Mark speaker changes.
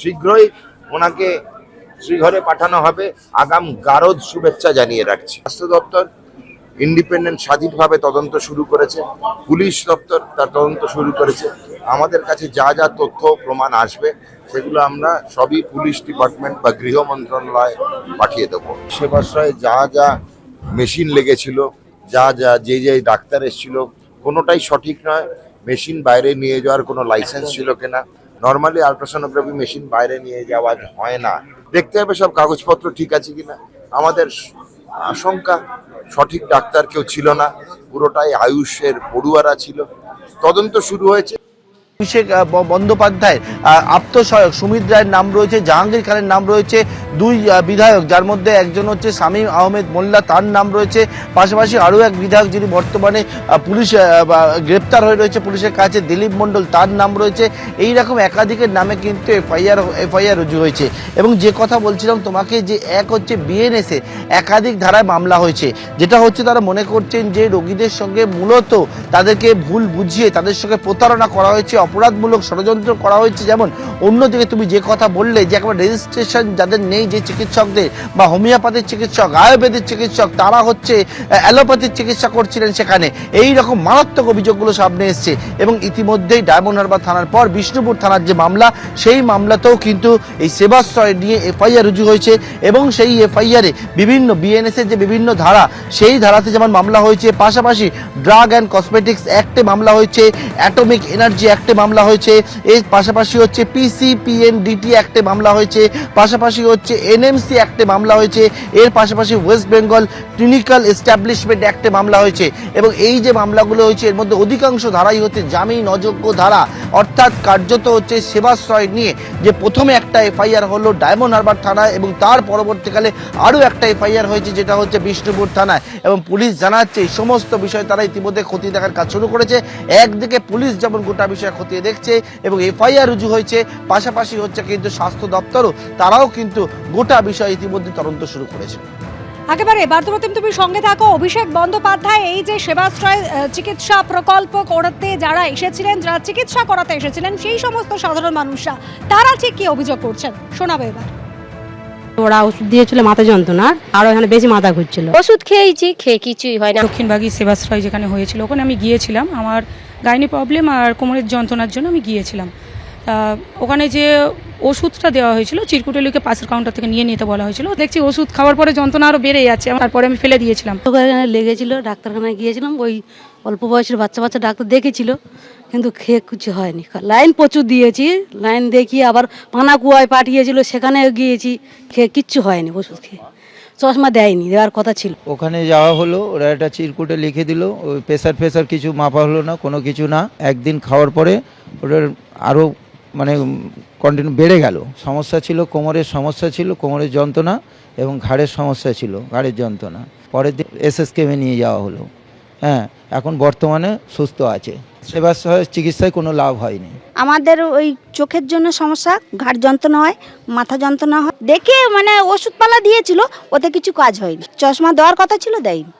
Speaker 1: শীঘ্রই ওনাকে শ্রীঘরে পাঠানো হবে। আগাম গারদ শুভেচ্ছা জানিয়ে রাখছি। স্বাস্থ্য দপ্তর ইন্ডিপেন্ডেন্ট স্বাধীনভাবে তদন্ত শুরু করেছে, পুলিশ দপ্তর তার তদন্ত শুরু করেছে। আমাদের কাছে যা যা তথ্য প্রমাণ আসবে সেগুলো আমরা সবই পুলিশ ডিপার্টমেন্ট বা গৃহ মন্ত্রণালয়ে পাঠিয়ে দেবো। সেবাশ্রয়ে যা যা মেশিন লেগেছিল, যা যা যে ডাক্তার এসেছিল, কোনোটাই সঠিক নয়। মেশিন বাইরে নিয়ে যাওয়ার কোনো লাইসেন্স ছিল কিনা, নর্মালি আলট্রাসোনোগ্রাফি মেশিন বাইরে নিয়ে যাওয়া হয় না। দেখতে হবে সব কাগজপত্র ঠিক আছে কিনা। আমাদের আশঙ্কা সঠিক ডাক্তার কেউ ছিল না, পুরোটাই আয়ুষের পড়ুয়ারা ছিল। তদন্ত শুরু হয়েছে।
Speaker 2: অভিষেক বন্দ্যোপাধ্যায় আত্মসহায়ক সুমিত রায়ের নাম রয়েছে, জাহাঙ্গীর খানের নাম রয়েছে, দুই বিধায়ক যার মধ্যে একজন হচ্ছে শামীম আহমেদ মোল্লা, তার নাম রয়েছে। পাশাপাশি আরও এক বিধায়ক যিনি বর্তমানে পুলিশ গ্রেপ্তার হয়ে রয়েছে পুলিশের কাছে, দিলীপ মণ্ডল, তার নাম রয়েছে। এই রকম একাধিকের নামে কিন্তু এফআইআর রুজু হয়েছে। এবং যে কথা বলছিলাম তোমাকে, যে এক হচ্ছে বিএনএসে একাধিক ধারায় মামলা হয়েছে, যেটা হচ্ছে তারা মনে করছেন যে রোগীদের সঙ্গে মূলত তাদেরকে ভুল বুঝিয়ে তাদের সঙ্গে প্রতারণা করা হয়েছে, অপরাধমূলক ষড়যন্ত্র করা হয়েছে। যেমন অন্যদিকে তুমি যে কথা বললে যে একবার রেজিস্ট্রেশন যাদের নেই, যে চিকিৎসকদের বা হোমিওপ্যাথির চিকিৎসক, আয়ুর্বেদিক চিকিৎসক, তারা হচ্ছে অ্যালোপ্যাথির চিকিৎসা করছিলেন সেখানে। এই রকম মারাত্মক অভিযোগগুলো সামনে এসছে। এবং ইতিমধ্যেই ডায়মন্ড হারবার থানার পর বিষ্ণুপুর থানার যে মামলা, সেই মামলাতেও কিন্তু এই সেবাশ্রয় নিয়ে এফআইআর রুজু হয়েছে। এবং সেই এফআইআরে বিভিন্ন বিএনএসের যে বিভিন্ন ধারা, সেই ধারাতে যেমন মামলা হয়েছে, পাশাপাশি ড্রাগ অ্যান্ড কসমেটিক্স অ্যাক্টে মামলা হয়েছে, অ্যাটমিক এনার্জি অ্যাক্টে মামলা হয়েছে, এর পাশাপাশি হচ্ছে পিসিপিএনডিটি অ্যাক্টে মামলা হয়েছে, পাশাপাশি হচ্ছে এনএমসি অ্যাক্টে মামলা হয়েছে, এর পাশাপাশি ওয়েস্ট বেঙ্গল ক্লিনিক্যাল এস্টাবলিশমেন্ট অ্যাক্টে মামলা হয়েছে। এবং এই যে মামলাগুলো হয়েছে, এর মধ্যে অধিকাংশ ধারাই হচ্ছে জামিন অযোগ্য ধারা। অর্থাৎ কার্যত হচ্ছে সেবাশ্রয় নিয়ে যে প্রথমে একটা এফআইআর হলো ডায়মন্ড হারবার থানায়, এবং তার পরবর্তীকালে আরও একটা এফআইআর হয়েছে যেটা হচ্ছে বিষ্ণুপুর থানায়। এবং পুলিশ জানাচ্ছে এই সমস্ত বিষয় তারা ইতিমধ্যে খতিয়ে দেখার কাজ শুরু করেছে। একদিকে পুলিশ যেমন গোটা বিষয় খতিয়ে দেখছে এবং এফআইআর রুজু হয়েছে, পাশাপাশি হচ্ছে কিন্তু স্বাস্থ্য দপ্তরও তারাও কিন্তু গোটা বিষয় ইতিমধ্যে তদন্ত শুরু করেছে।
Speaker 3: একেবারে বার্তাপ্রতিম তুমি সঙ্গে থাকো। অভিষেক বন্দ্যোপাধ্যায় এই যে সেবাশ্রয় চিকিৎসা প্রকল্প করতে যারা এসেছিলেন, যারা চিকিৎসা করাতে এসেছিলেন, সেই সমস্ত সাধারণ মানুষরা তারা ঠিক কি অভিযোগ করছেন শোনাবে এবার।
Speaker 4: ওরা ওষুধ দিয়েছিল মাথা যন্ত্রণার, আর ওখানে বেশি মাথা ঘুরছিল। ওষুধ খেয়েছি, খেয়ে কিছুই হয় না।
Speaker 5: দক্ষিণবাগী সেবাশ্রয় যেখানে হয়েছিল ওখানে আমি গিয়েছিলাম, আমার গাইনি প্রবলেম আর কোমরের যন্ত্রণার জন্য আমি গিয়েছিলাম। ওখানে যে ওষুধটা দেওয়া হয়েছিল চিরকুটেলিকে পাশের কাউন্টার থেকে নিয়ে নিতে বলা হয়েছিল। দেখছি ওষুধ খাওয়ার পরে যন্ত্রণা আরও বেড়ে যাচ্ছে, তারপরে আমি ফেলে দিয়েছিলাম।
Speaker 4: ওখানে লেগেছিল, ডাক্তারখানায় গিয়েছিলাম, ওই অল্প বয়সের বাচ্চা ডাক্তার দেখেছিল, কিন্তু খেয়ে কিছু হয়নি। লাইন প্রচুর দিয়েছি, লাইন দেখিয়ে আবার পানাকুয়ায় পাঠিয়েছিল, সেখানে গিয়েছি, খেয়ে কিচ্ছু হয়নি। ওষুধ খেয়ে চশমা দেয়নি, দেওয়ার কথা ছিল।
Speaker 6: ওখানে যাওয়া হলো, ওরা একটা চিরকুটে লিখে দিল, ওই প্রেসার কিছু মাপা হলো না, কোনো কিছু না। একদিন খাওয়ার পরে ওটার আরও কন্টিনিউ বেড়ে গেল। সমস্যা ছিল কোমরের, সমস্যা ছিল কোমরের যন্ত্রণা, এবং ঘাড়ের সমস্যা ছিল, ঘাড়ের যন্ত্রণা। পরের দিন এসএসকেমে নিয়ে যাওয়া হলো। হ্যাঁ, এখন বর্তমানে সুস্থ আছে। সেবাশ্রয় চিকিৎসায় কোনো লাভ হয়নি।
Speaker 7: আমাদের ওই চোখের জন্য সমস্যা, ঘাড় যন্ত্রণা হয়, মাথা যন্ত্রণা হয়। দেখে ওষুধপালা দিয়েছিল, ওতে কিছু কাজ হয়নি। চশমা দেওয়ার কথা ছিল, দেয়নি।